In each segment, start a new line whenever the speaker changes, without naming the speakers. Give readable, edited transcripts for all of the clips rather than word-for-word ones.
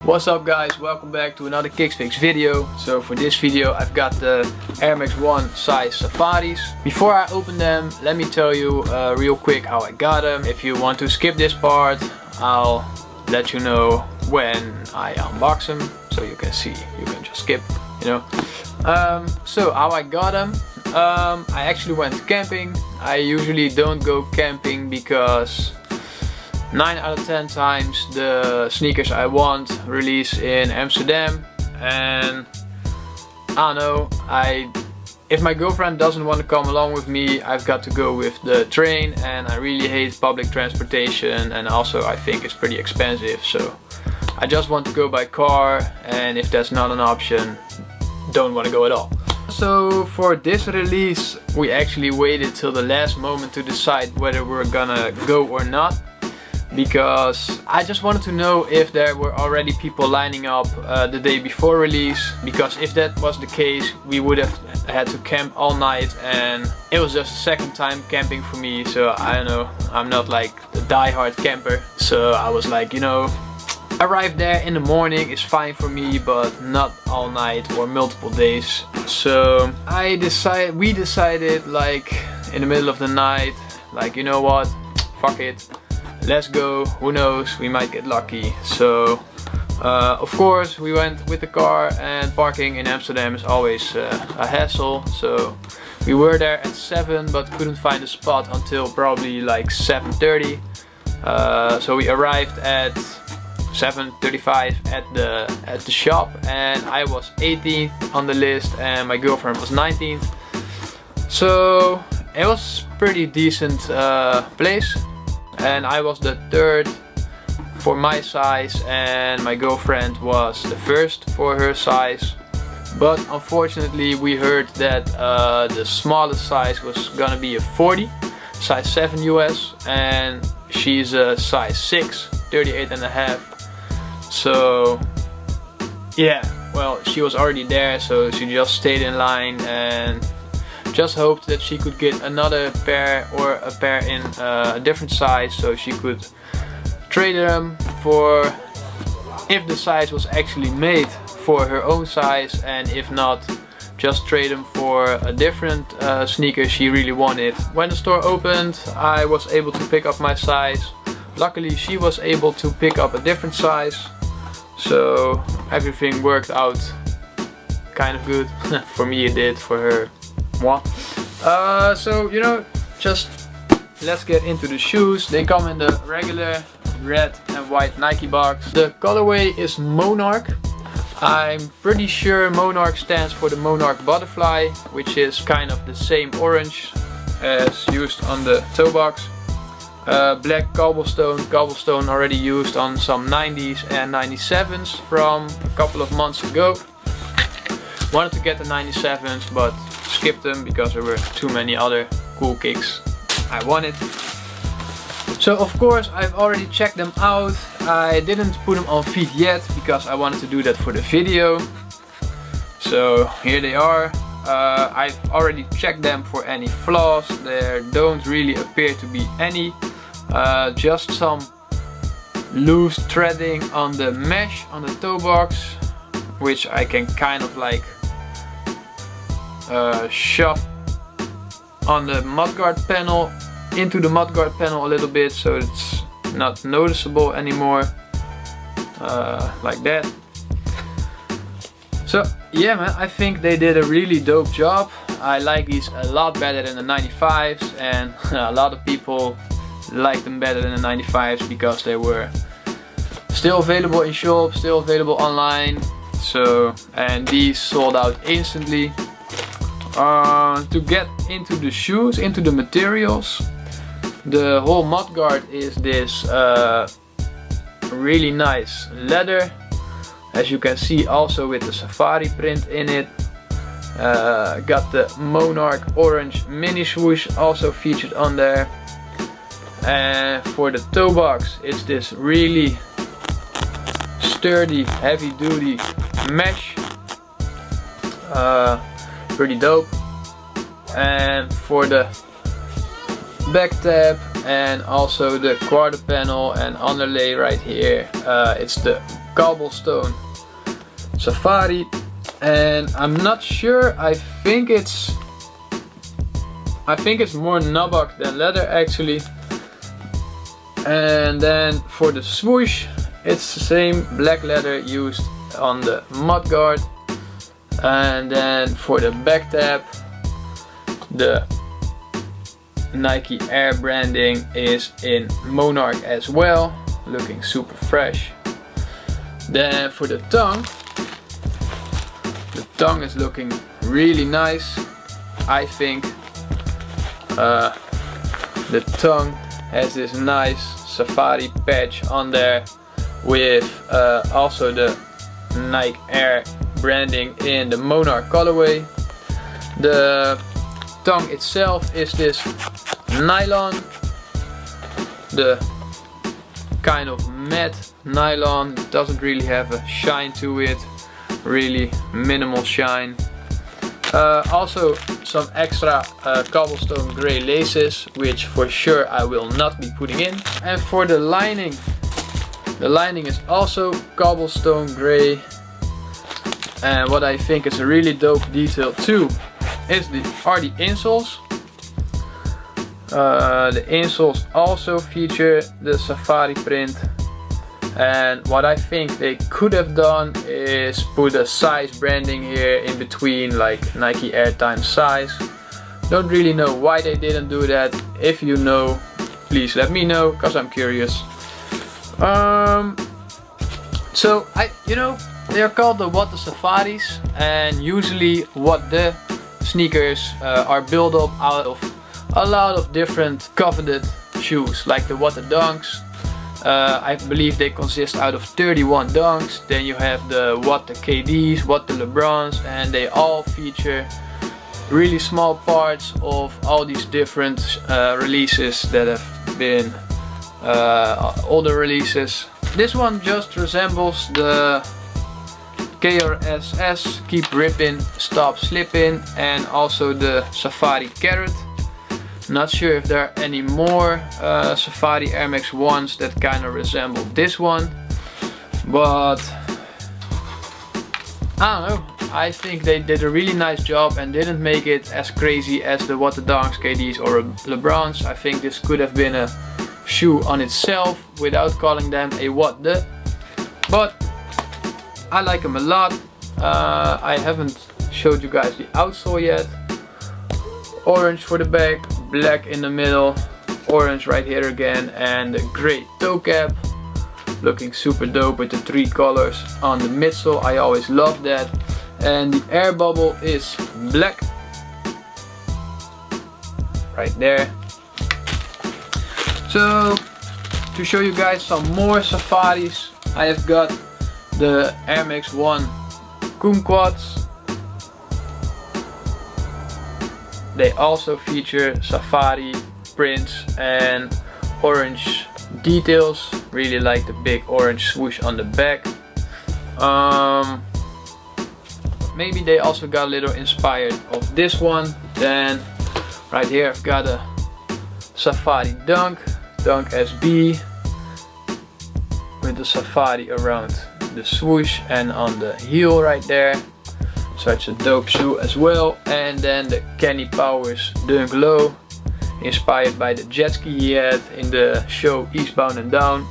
What's up guys, welcome back to another KixFix video. So for this video I've got the Air Max 1 size Safaris. Before I open them, let me tell you real quick how I got them. If you want to skip this part, I'll let you know when I unbox them. So you can see, you can just skip, you know. So how I got them. I actually went camping. I usually don't go camping because 9 out of 10 times the sneakers I want release in Amsterdam, and I don't know, if my girlfriend doesn't want to come along with me, I've got to go with the train, and I really hate public transportation, and also I think it's pretty expensive, so I just want to go by car, and if that's not an option, don't want to go at all. So for this release we actually waited till the last moment to decide whether we're gonna go or not, because I just wanted to know if there were already people lining up the day before release, because if that was the case we would have had to camp all night, and it was just the second time camping for me, so I don't know, I'm not like a die-hard camper, so I was like, you know, arrive there in the morning is fine for me, but not all night or multiple days. So we decided like in the middle of the night, like, you know what, fuck it, let's go, who knows, we might get lucky. So of course we went with the car, and parking in Amsterdam is always a hassle, so we were there at 7 but couldn't find a spot until probably like 7:30. So we arrived at 7:35 at the shop, and I was 18th on the list and my girlfriend was 19th. So it was pretty decent place, and I was the third for my size and my girlfriend was the first for her size. But unfortunately we heard that the smallest size was gonna be a 40, size 7 US, and she's a size 6, 38.5. So yeah, well, she was already there, so she just stayed in line and just hoped that she could get another pair or a pair in a different size, so she could trade them for, if the size was actually made for her own size, and if not, just trade them for a different sneaker she really wanted. When the store opened I was able to pick up my size. Luckily she was able to pick up a different size, so everything worked out kind of good. For me it did, for her moi. So you know, just let's get into the shoes. They come in the regular red and white Nike box. The colorway is Monarch. I'm pretty sure Monarch stands for the Monarch Butterfly, which is kind of the same orange as used on the toe box. Black cobblestone already used on some 90s and 97s from a couple of months ago. Wanted to get the 97s but skipped them because there were too many other cool kicks I wanted. So of course I've already checked them out. I didn't put them on feet yet because I wanted to do that for the video. So here they are. I've already checked them for any flaws. There don't really appear to be any. Just some loose threading on the mesh on the toe box, which I can kind of like shove on the mudguard panel, into the mudguard panel a little bit, so it's not noticeable anymore, like that. So yeah man, I think they did a really dope job. I like these a lot better than the 95s, and a lot of people like them better than the 95s because they were still available in shops, still available online. So, and these sold out instantly. To get into the shoes, into the materials, the whole mudguard is this really nice leather, as you can see, also with the safari print in it. Got the Monarch orange mini swoosh also featured on there. And for the toe box, it's this really sturdy, heavy duty mesh. Pretty dope. And for the back tab and also the quarter panel and underlay right here, it's the cobblestone safari, and I'm not sure. I think it's more knobback than leather actually. And then for the swoosh, it's the same black leather used on the mudguard. And then for the back tab, the Nike Air branding is in Monarch as well, looking super fresh. Then for the tongue is looking really nice. I think the tongue has this nice safari patch on there with also the Nike Air branding in the Monarch colorway. The tongue itself is this nylon, the kind of matte nylon, doesn't really have a shine to it, really minimal shine. Also some extra cobblestone gray laces, which for sure I will not be putting in. And for the lining is also cobblestone gray. And what I think is a really dope detail too are the insoles. The insoles also feature the safari print. And what I think they could have done is put a size branding here in between, like Nike Air times size. Don't really know why they didn't do that. If you know, please let me know, because I'm curious. So they are called the What the Safaris, and usually What the sneakers are built up out of a lot of different coveted shoes, like the What the Dunks. I believe they consist out of 31 dunks. Then you have the What the KDs, What the LeBrons, and they all feature really small parts of all these different releases that have been older releases. This one just resembles the KRSS, Keep Ripping, Stop Slipping, and also the Safari Carrot. Not sure if there are any more Safari Air Max 1s that kind of resemble this one, but I don't know. I think they did a really nice job and didn't make it as crazy as the What the Dunks, KDs or LeBrons. I think this could have been a shoe on itself without calling them a What the, but I like them a lot. I haven't showed you guys the outsole yet. Orange for the back, black in the middle, orange right here again, and the gray toe cap. Looking super dope with the 3 colors on the midsole. I always love that. And the air bubble is black. Right there. So, to show you guys some more safaris, I have got the Air Max 1 Kumquats. They also feature safari prints and orange details. Really like the big orange swoosh on the back. Maybe they also got a little inspired of this one. Then right here I've got a safari dunk SB with the safari around the swoosh and on the heel right there. Such a dope shoe as well. And then the Kenny Powers Dunk Low, inspired by the jet ski he had in the show Eastbound and Down.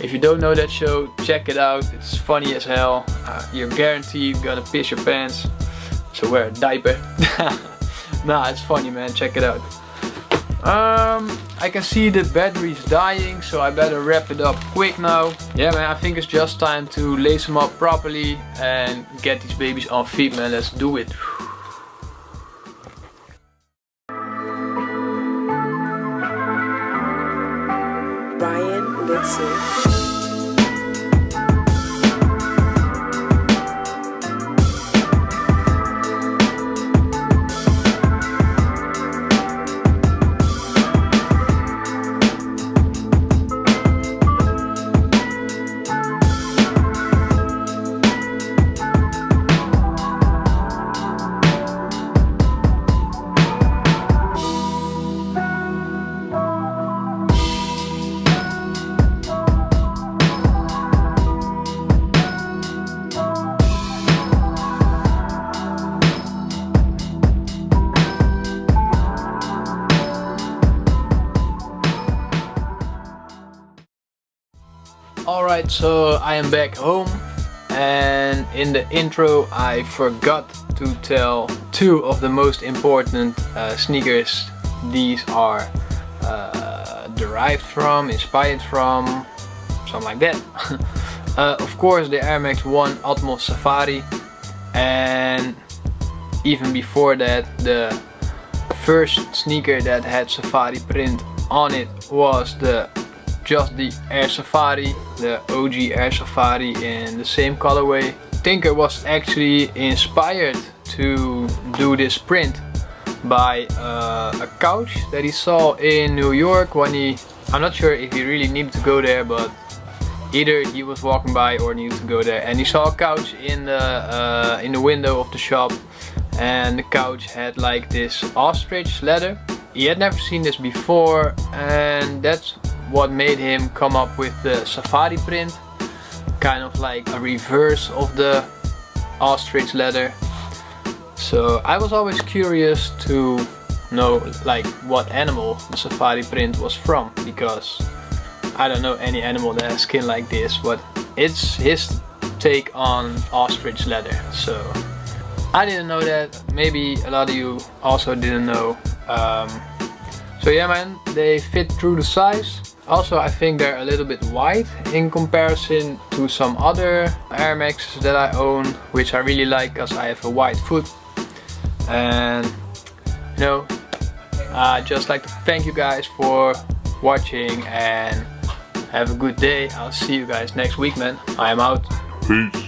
If you don't know that show, check it out. It's funny as hell. You're guaranteed gonna piss your pants, so wear a diaper. Nah, it's funny, man. Check it out. I can see the battery's dying, so I better wrap it up quick now. Yeah, man, I think it's just time to lace them up properly and get these babies on feet, man. Let's do it.
Brian Litzel.
Alright, so I am back home, and in the intro I forgot to tell two of the most important sneakers these are derived from, inspired from, something like that. Of course the Air Max 1 Atmos Safari, and even before that the first sneaker that had Safari print on it was just the Air Safari, the OG Air Safari in the same colorway. Tinker was actually inspired to do this print by a couch that he saw in New York when I'm not sure if he really needed to go there, but either he was walking by or needed to go there, and he saw a couch in the window of the shop, and the couch had like this ostrich leather. He had never seen this before, and that's what made him come up with the Safari print, kind of like a reverse of the ostrich leather. So I was always curious to know like what animal the Safari print was from, because I don't know any animal that has skin like this, but it's his take on ostrich leather. So I didn't know that, maybe a lot of you also didn't know. So yeah man, they fit through the size. Also I think they're a little bit wide in comparison to some other Air Maxes that I own, which I really like because I have a wide foot. And you know, I'd just like to thank you guys for watching and have a good day. I'll see you guys next week, man. I am out.
Peace.